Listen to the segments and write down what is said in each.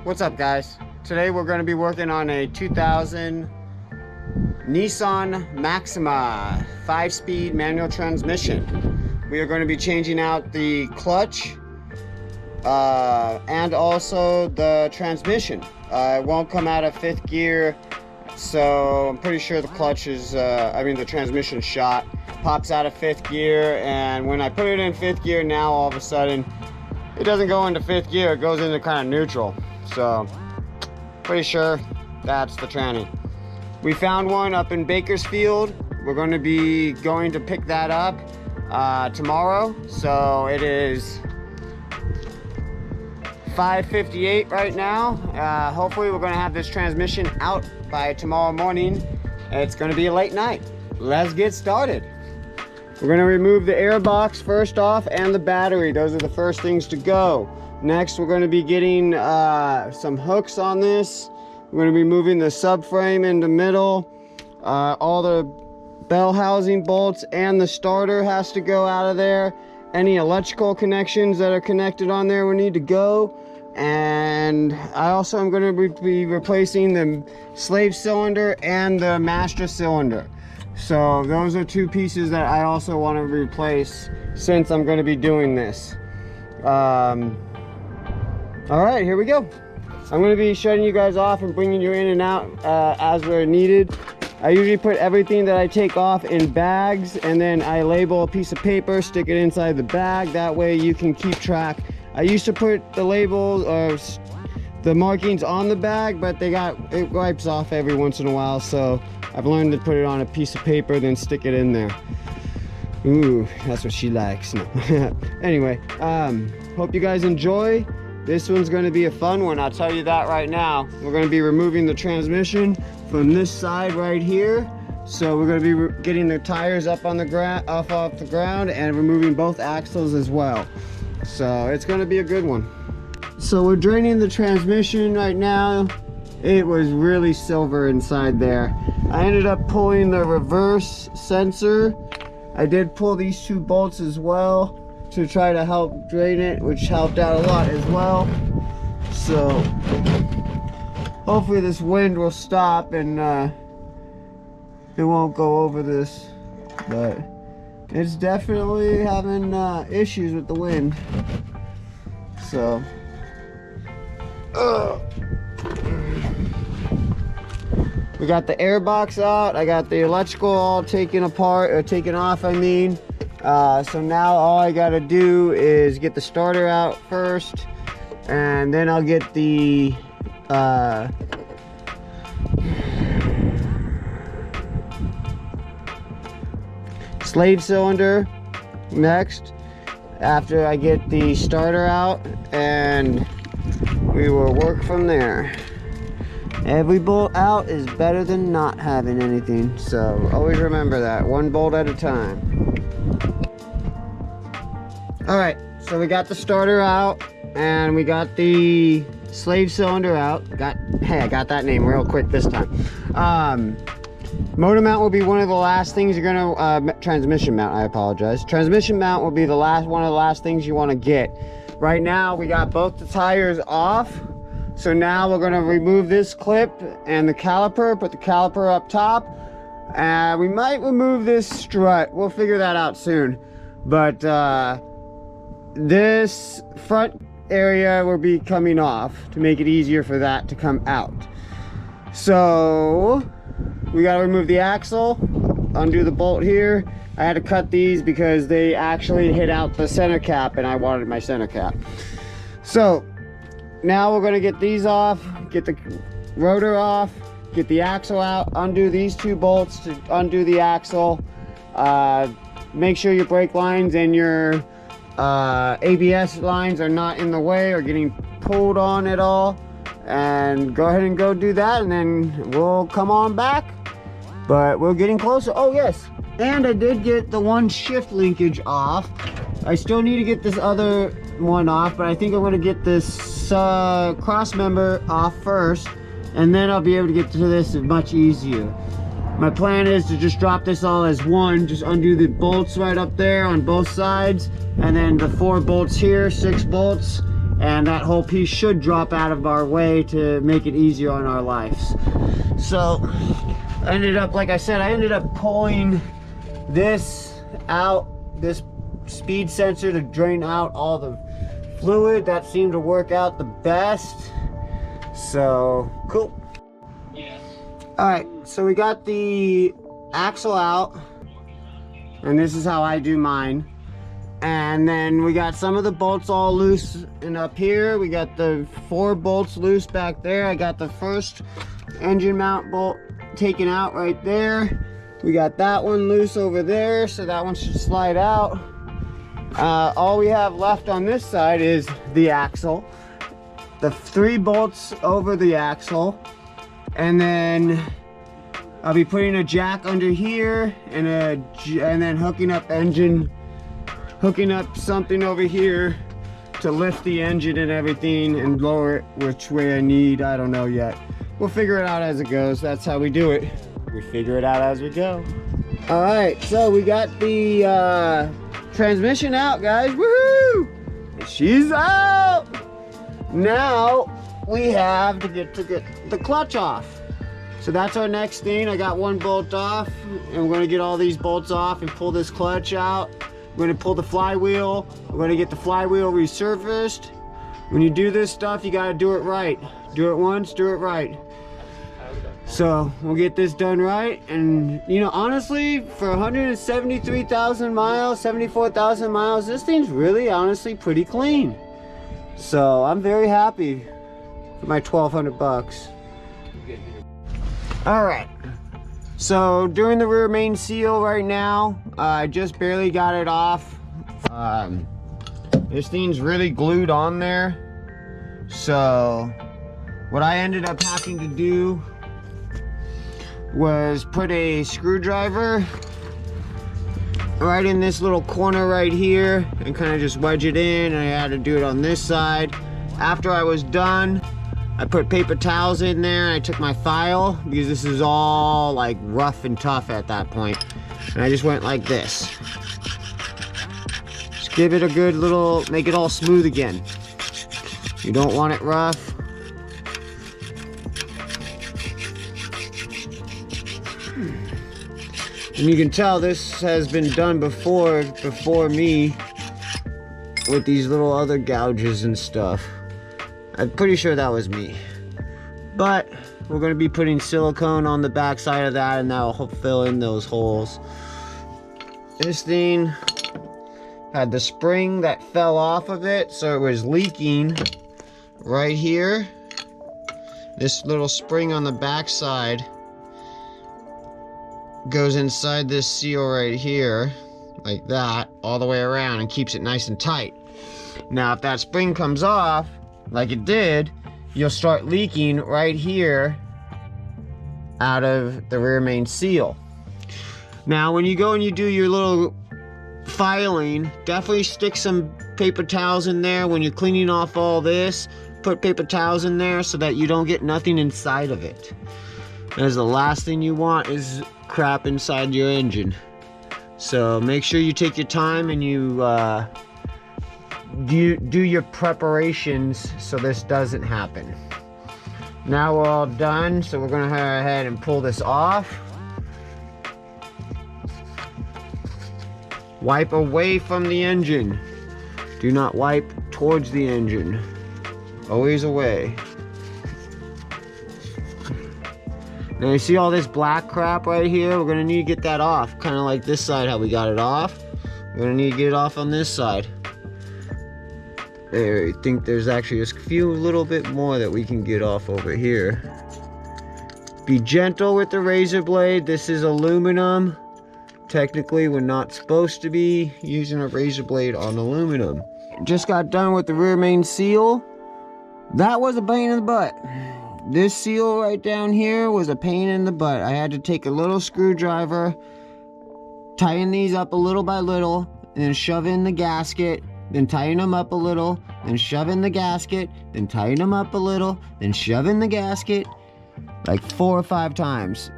What's up, guys? Today we're going to be working on a 2000 Nissan Maxima 5-speed manual transmission. We are going to be changing out the clutch and also the transmission. It won't come out of 5th gear, so I'm pretty sure the clutch is, the transmission shot. Pops out of 5th gear, and when I put it in 5th gear now, all of a sudden it doesn't go into 5th gear, it goes into kind of neutral. So pretty sure that's the tranny. We found one up in Bakersfield. We're going to be going to pick that up tomorrow. So it is 5:58 right now. Hopefully we're going to have this transmission out by tomorrow morning. It's going to be a late night. Let's get started. We're going to remove the airbox first off and the battery. Those are the first things to go. Next, we're going to be getting some hooks on this. We're going to be moving the subframe in the middle. All the bell housing bolts and the starter has to go out of there. Any electrical connections that are connected on there will need to go. And I also am going to be replacing the slave cylinder and the master cylinder. So those are two pieces that I also want to replace since I'm going to be doing this. All right, here we go. I'm going to be shutting you guys off and bringing you in and out as they're needed. I usually put everything that I take off in bags, and then I label a piece of paper, stick it inside the bag. That way you can keep track. I used to put the labels or the markings on the bag, but it wipes off every once in a while, so I've learned to put it on a piece of paper, then stick it in there. Ooh, that's what she likes. No. Anyway, hope you guys enjoy. This one's going to be a fun one, I'll tell you that right now. We're going to be removing the transmission from this side right here. So we're going to be getting the tires up on the ground, off the ground, and removing both axles as well. So it's going to be a good one. So we're draining the transmission right now. It was really silver inside there. I ended up pulling the reverse sensor. I did pull these two bolts as well to try to help drain it, which helped out a lot as well. So hopefully this wind will stop and it won't go over this, but it's definitely having issues with the wind. So we got the airbox out. I got the electrical all taken apart, or taken off, I mean. So now all I gotta do is get the starter out first, and then I'll get the slave cylinder next, after I get the starter out, and we will work from there. Every bolt out is better than not having anything, so always remember that, one bolt at a time. All right, so we got the starter out and we got the slave cylinder out. Hey, I got that name real quick this time. Motor mount will be one of the last things you're gonna, transmission mount, I apologize. Transmission mount will be one of the last things you wanna get. Right now, we got both the tires off. So now we're gonna remove this clip and the caliper, put the caliper up top. We might remove this strut. We'll figure that out soon. But this front area will be coming off to make it easier for that to come out. So we gotta remove the axle, undo the bolt here. I had to cut these because they actually hit out the center cap, and I wanted my center cap. So now we're gonna get these off, get the rotor off, get the axle out, undo these two bolts to undo the axle. Make sure your brake lines and your ABS lines are not in the way or getting pulled on at all. And go ahead and go do that, and then we'll come on back. But we're getting closer. Oh yes, and I did get the one shift linkage off. I still need to get this other one off, but I think I'm going to get this cross member off first, and then I'll be able to get to this much easier. My plan is to just drop this all as one, just undo the bolts right up there on both sides, and then the 4 bolts here, 6 bolts, and that whole piece should drop out of our way to make it easier on our lives. So I ended up, like I said, I ended up pulling this out, this speed sensor, to drain out all the fluid. That seemed to work out the best. So cool. Yes. All right, so we got the axle out, and this is how I do mine. And then we got some of the bolts all loose, and up here we got the 4 bolts loose back there. I got the first engine mount bolt taken out right there. We got that one loose over there, so that one should slide out. All we have left on this side is the axle, the 3 bolts over the axle, and then I'll be putting a jack under here and then hooking up something over here to lift the engine and everything and lower it which way I need. I don't know yet. We'll figure it out as it goes. That's how we do it. We figure it out as we go. All right, so we got the transmission out, guys. Woohoo! She's out. Now we have to get the clutch off. So that's our next thing. I got 1 bolt off, and we're gonna get all these bolts off and pull this clutch out. We're gonna pull the flywheel. We're gonna get the flywheel resurfaced. When you do this stuff, you gotta do it right. Do it once, do it right. So we'll get this done right. And you know, honestly, for 173,000 miles, 74,000 miles, this thing's really honestly pretty clean. So I'm very happy for my 1,200 bucks. All right, so doing the rear main seal right now. I just barely got it off. This thing's really glued on there. So what I ended up having to do was put a screwdriver right in this little corner right here and kind of just wedge it in, and I had to do it on this side. After I was done, I put paper towels in there, and I took my file, because this is all like rough and tough at that point, and I just went like this. Just give it a good little, make it all smooth again. You don't want it rough. And you can tell this has been done before me with these little other gouges and stuff. I'm pretty sure that was me. But we're going to be putting silicone on the back side of that, and that will fill in those holes. This thing had the spring that fell off of it, so it was leaking right here. This little spring on the back side goes inside this seal right here, like that, all the way around, and keeps it nice and tight. Now if that spring comes off, like it did, you'll start leaking right here out of the rear main seal. Now when you go and you do your little filing, definitely stick some paper towels in there. When you're cleaning off all this, put paper towels in there so that you don't get nothing inside of it. Because the last thing you want is crap inside your engine. So make sure you take your time and you do your preparations so this doesn't happen. Now we're all done, so we're gonna go ahead and pull this off. Wipe away from the engine. Do not wipe towards the engine. Always away. Now you see all this black crap right here? We're gonna need to get that off. Kind of like this side, how we got it off. We're gonna need to get it off on this side. There, I think there's actually a few little bit more that we can get off over here. Be gentle with the razor blade. This is aluminum. Technically, we're not supposed to be using a razor blade on aluminum. Just got done with the rear main seal. That was a pain in the butt. This seal right down here was a pain in the butt. I had to take a little screwdriver, tighten these up a little by little, and then shove in the gasket, then tighten them up a little, then shove in the gasket, then tighten them up a little, then shove in the gasket, like 4 or 5 times.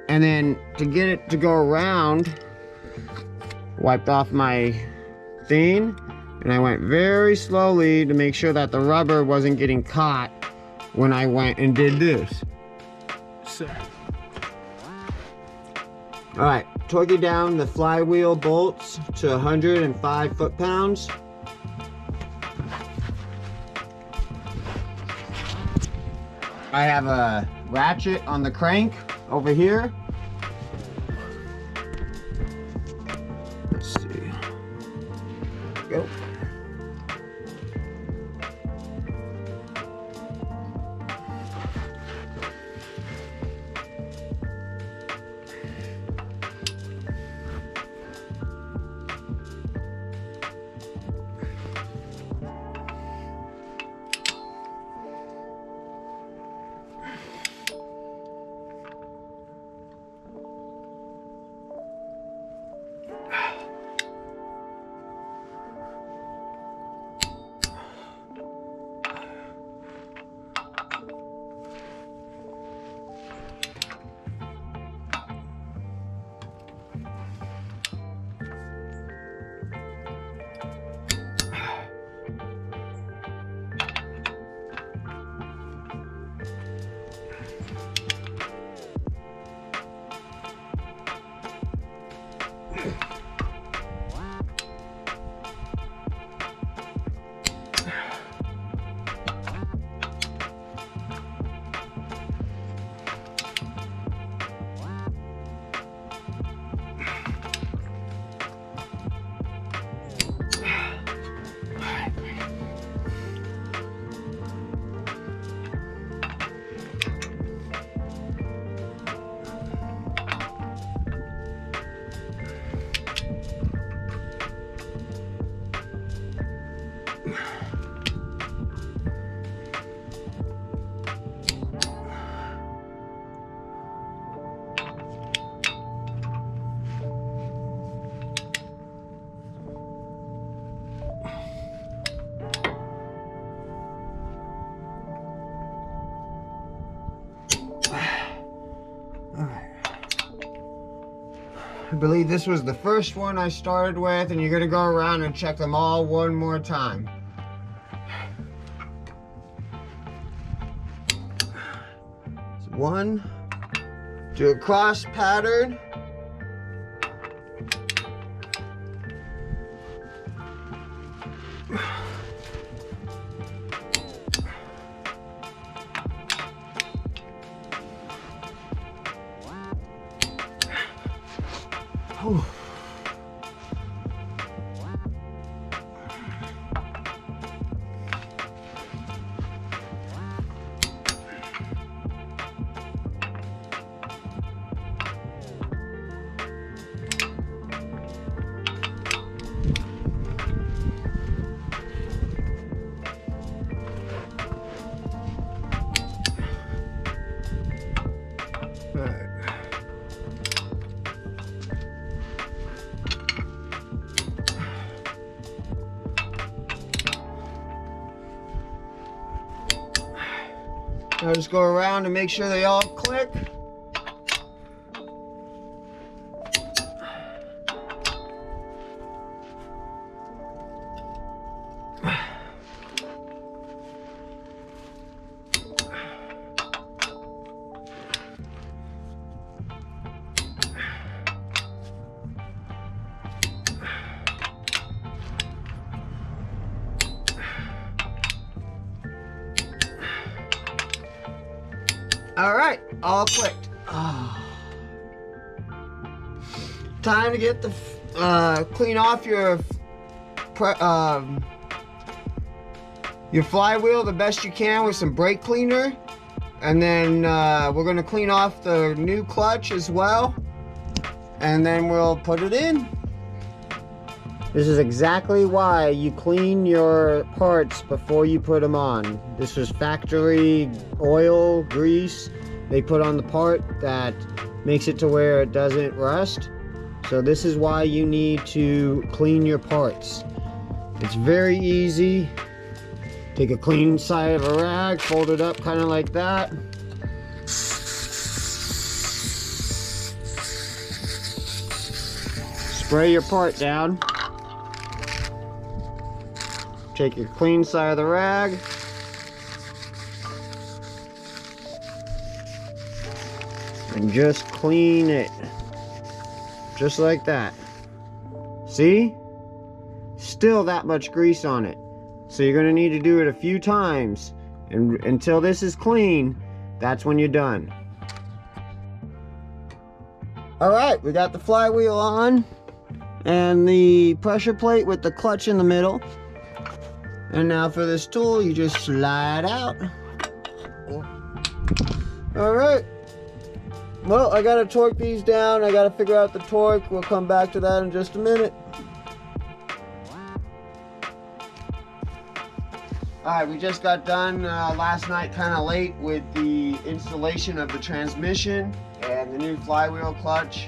And then to get it to go around, wiped off my thing, And I went very slowly to make sure that the rubber wasn't getting caught when I went and did this. So, all right, torque down the flywheel bolts to 105 foot-pounds. I have a ratchet on the crank over here. Let's see. Go. I believe this was the first one I started with, and you're gonna go around and check them all one more time. So one, do a cross pattern. Whew. All right. Now just go around and make sure they all click. All right, all clicked. Oh. Time to get the clean off your flywheel the best you can with some brake cleaner, and then we're gonna clean off the new clutch as well, and then we'll put it in. This is exactly why you clean your parts before you put them on. This was factory oil, grease they put on the part that makes it to where it doesn't rust. So this is why you need to clean your parts. It's very easy. Take a clean side of a rag, fold it up kind of like that. Spray your part down. take your clean side of the rag. And just clean it. Just like that. See? Still that much grease on it. So you're gonna need to do it a few times. And until this is clean, that's when you're done. Alright, we got the flywheel on. And the pressure plate with the clutch in the middle. And now for this tool, you just slide out. Alright. Well, I gotta torque these down. I gotta figure out the torque. We'll come back to that in just a minute. Alright, we just got done last night kind of late with the installation of the transmission and the new flywheel clutch.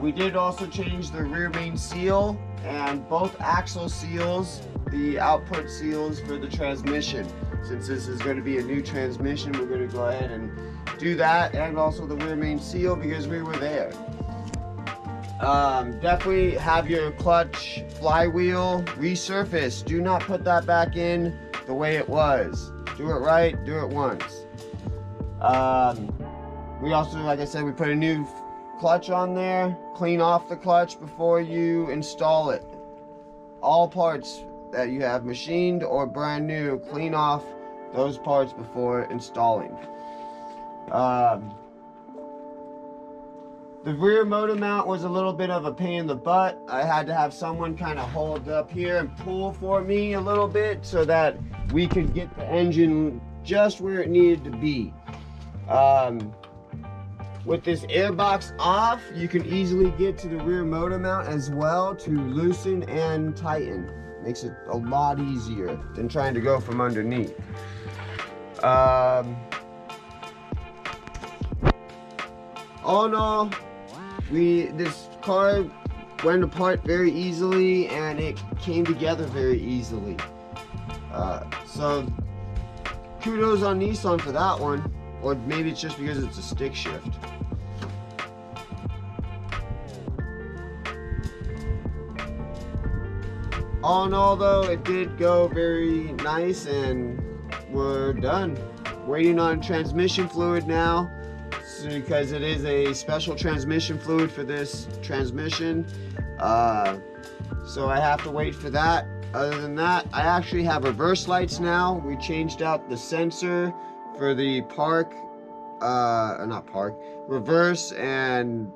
We did also change the rear main seal and both axle seals, the output seals for the transmission. Since this is going to be a new transmission, we're going to go ahead and do that, and also the rear main seal because we were there. Definitely have your clutch flywheel resurfaced. Do not put that back in the way it was. Do it right, do it once. We also, like I said, we put a new clutch on there. Clean off the clutch before you install it. All parts that you have machined or brand new, clean off those parts before installing. The rear motor mount was a little bit of a pain in the butt. I had to have someone kind of hold up here and pull for me a little bit so that we could get the engine just where it needed to be. With this airbox off, you can easily get to the rear motor mount as well to loosen and tighten. Makes it a lot easier than trying to go from underneath. All in all, this car went apart very easily and it came together very easily. So kudos on Nissan for that one, or maybe it's just because it's a stick shift. All in all though, it did go very nice and we're done. Waiting on transmission fluid now, because it is a special transmission fluid for this transmission. So I have to wait for that. Other than that, I actually have reverse lights now. We changed out the sensor for the reverse, and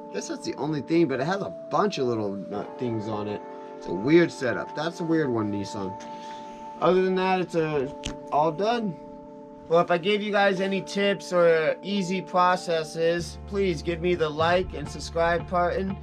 I guess that's the only thing, but it has a bunch of little things on it. It's a weird setup. That's a weird one, Nissan. Other than that, it's all done. Well, if I gave you guys any tips or easy processes, please give me the like and subscribe button.